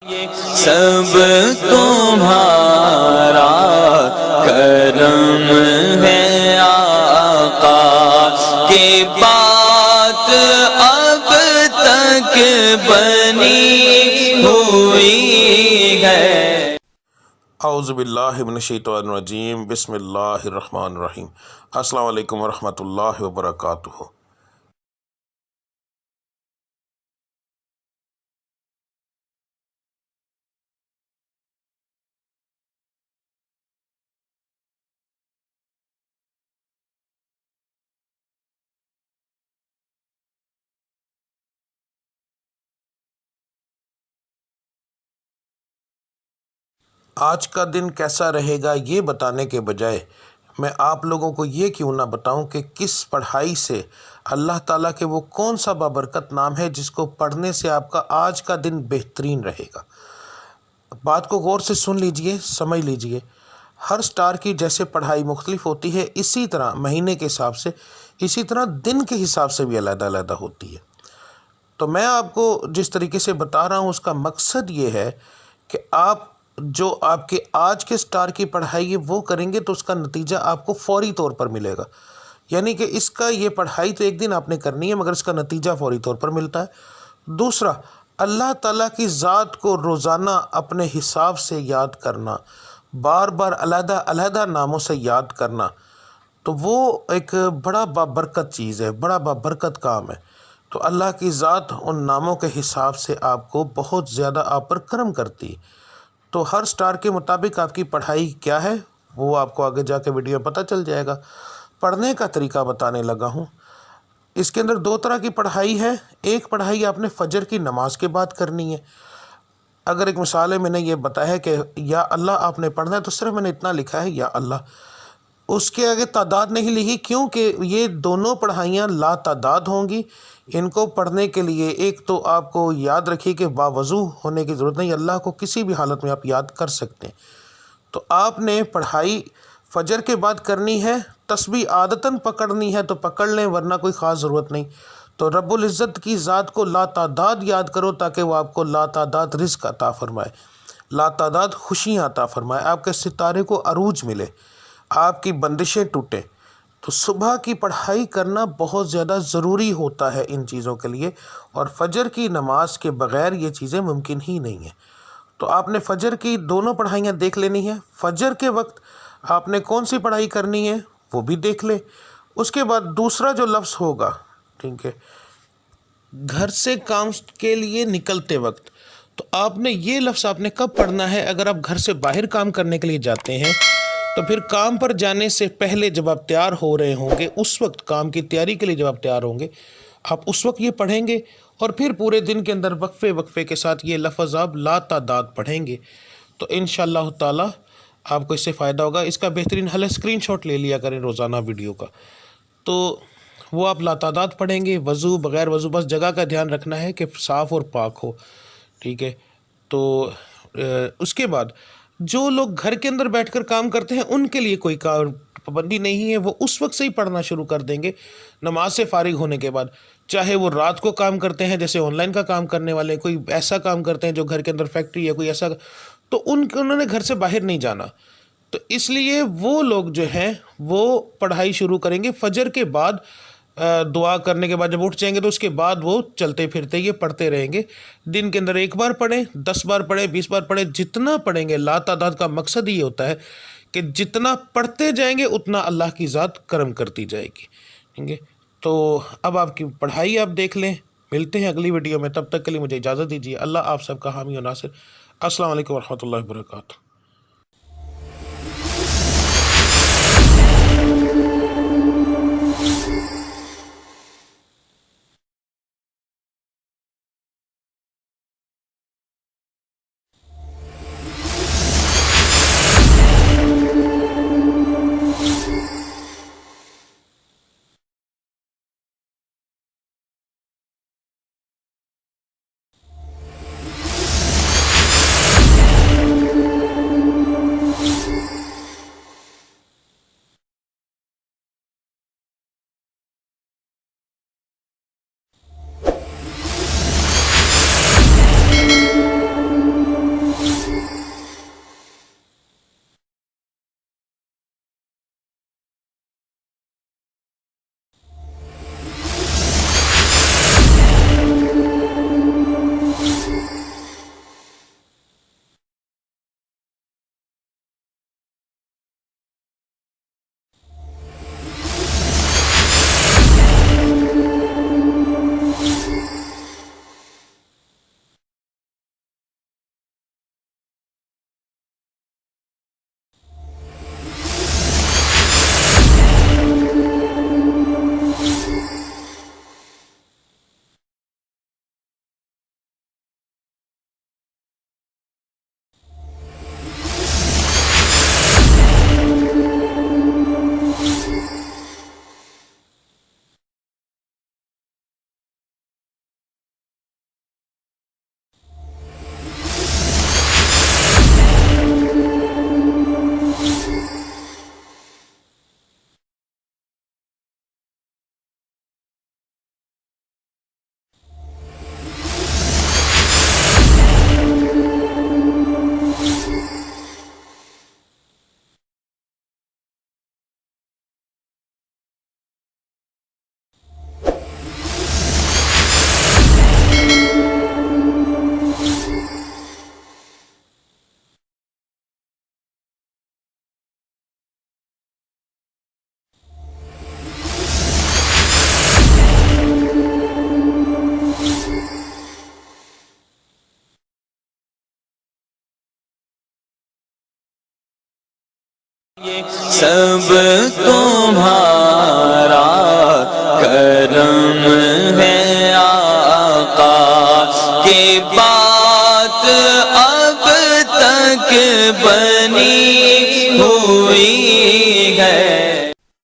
یہ سب تمہارا کرم ہے آقا، کہ بات اب تک بنی ہوئی ہے۔ اعوذ باللہ من الشیطان الرجیم، بسم اللہ الرحمن الرحیم۔ السلام علیکم ورحمۃ اللہ وبرکاتہ۔ آج کا دن کیسا رہے گا یہ بتانے کے بجائے میں آپ لوگوں کو یہ کیوں نہ بتاؤں کہ کس پڑھائی سے اللہ تعالیٰ کے وہ کون سا بابرکت نام ہے جس کو پڑھنے سے آپ کا آج کا دن بہترین رہے گا۔ بات کو غور سے سن لیجئے، سمجھ لیجئے۔ ہر سٹار کی جیسے پڑھائی مختلف ہوتی ہے، اسی طرح مہینے کے حساب سے، اسی طرح دن کے حساب سے بھی علیحدہ علیحدہ ہوتی ہے۔ تو میں آپ کو جس طریقے سے بتا رہا ہوں اس کا مقصد یہ ہے کہ آپ جو آپ کے آج کے سٹار کی پڑھائی ہے وہ کریں گے تو اس کا نتیجہ آپ کو فوری طور پر ملے گا۔ یعنی کہ اس کا یہ پڑھائی تو ایک دن آپ نے کرنی ہے مگر اس کا نتیجہ فوری طور پر ملتا ہے۔ دوسرا، اللہ تعالیٰ کی ذات کو روزانہ اپنے حساب سے یاد کرنا، بار بار علیحدہ علیحدہ ناموں سے یاد کرنا، تو وہ ایک بڑا بابرکت چیز ہے، بڑا بابرکت کام ہے۔ تو اللہ کی ذات ان ناموں کے حساب سے آپ کو بہت زیادہ آپ پر کرم کرتی ہے۔ تو ہر سٹار کے مطابق آپ کی پڑھائی کیا ہے وہ آپ کو آگے جا کے ویڈیو میں پتہ چل جائے گا۔ پڑھنے کا طریقہ بتانے لگا ہوں۔ اس کے اندر دو طرح کی پڑھائی ہے۔ ایک پڑھائی آپ نے فجر کی نماز کے بعد کرنی ہے۔ اگر ایک مثال ہے، میں نے یہ بتایا ہے کہ یا اللہ آپ نے پڑھنا ہے تو صرف میں نے اتنا لکھا ہے یا اللہ، اس کے آگے تعداد نہیں لکھی، کیونکہ یہ دونوں پڑھائیاں لا تعداد ہوں گی۔ ان کو پڑھنے کے لیے ایک تو آپ کو یاد رکھیے کہ باوضو ہونے کی ضرورت نہیں، اللہ کو کسی بھی حالت میں آپ یاد کر سکتے ہیں۔ تو آپ نے پڑھائی فجر کے بعد کرنی ہے، تسبیح عادتاً پکڑنی ہے تو پکڑ لیں ورنہ کوئی خاص ضرورت نہیں۔ تو رب العزت کی ذات کو لا تعداد یاد کرو تاکہ وہ آپ کو لا تعداد رزق عطا فرمائے، لا تعداد خوشیاں عطا فرمائے، آپ کے ستارے کو عروج ملے، آپ کی بندشیں ٹوٹیں۔ تو صبح کی پڑھائی کرنا بہت زیادہ ضروری ہوتا ہے ان چیزوں کے لیے، اور فجر کی نماز کے بغیر یہ چیزیں ممکن ہی نہیں ہیں۔ تو آپ نے فجر کی دونوں پڑھائیاں دیکھ لینی ہیں۔ فجر کے وقت آپ نے کون سی پڑھائی کرنی ہے وہ بھی دیکھ لیں۔ اس کے بعد دوسرا جو لفظ ہوگا، ٹھیک ہے، گھر سے کام کے لیے نکلتے وقت، تو آپ نے یہ لفظ آپ نے کب پڑھنا ہے؟ اگر آپ گھر سے باہر کام کرنے کے لیے جاتے ہیں تو پھر کام پر جانے سے پہلے جب آپ تیار ہو رہے ہوں گے، اس وقت کام کی تیاری کے لیے جب آپ تیار ہوں گے، آپ اس وقت یہ پڑھیں گے، اور پھر پورے دن کے اندر وقفے وقفے کے ساتھ یہ لفظ آپ لا تعداد پڑھیں گے۔ تو انشاءاللہ تعالی آپ کو اس سے فائدہ ہوگا۔ اس کا بہترین حل ہے اسکرین شاٹ لے لیا کریں روزانہ ویڈیو کا، تو وہ آپ لا تعداد پڑھیں گے، وضو بغیر وضو، بس جگہ کا دھیان رکھنا ہے کہ صاف اور پاک ہو، ٹھیک ہے۔ تو اس کے بعد جو لوگ گھر کے اندر بیٹھ کر کام کرتے ہیں ان کے لیے کوئی پابندی نہیں ہے، وہ اس وقت سے ہی پڑھنا شروع کر دیں گے نماز سے فارغ ہونے کے بعد، چاہے وہ رات کو کام کرتے ہیں جیسے آن لائن کا کام کرنے والے، کوئی ایسا کام کرتے ہیں جو گھر کے اندر فیکٹری ہے کوئی ایسا، تو انہوں نے گھر سے باہر نہیں جانا، تو اس لیے وہ لوگ جو ہیں وہ پڑھائی شروع کریں گے فجر کے بعد۔ دعا کرنے کے بعد جب اٹھ جائیں گے تو اس کے بعد وہ چلتے پھرتے یہ پڑھتے رہیں گے۔ دن کے اندر 1 بار پڑھیں، 10 بار پڑھیں، 20 بار پڑھیں، جتنا پڑھیں گے۔ لا تعداد کا مقصد یہ ہوتا ہے کہ جتنا پڑھتے جائیں گے اتنا اللہ کی ذات کرم کرتی جائے گی، ٹھیک ہے۔ تو اب آپ کی پڑھائی آپ دیکھ لیں۔ ملتے ہیں اگلی ویڈیو میں، تب تک کے لیے مجھے اجازت دیجیے۔ اللہ آپ سب کا حامی و ناصر۔ السلام علیکم ورحمۃ اللہ وبرکاتہ۔ سب تمہارا کرم ہے آقا، کہ بات اب تک بنی ہوئی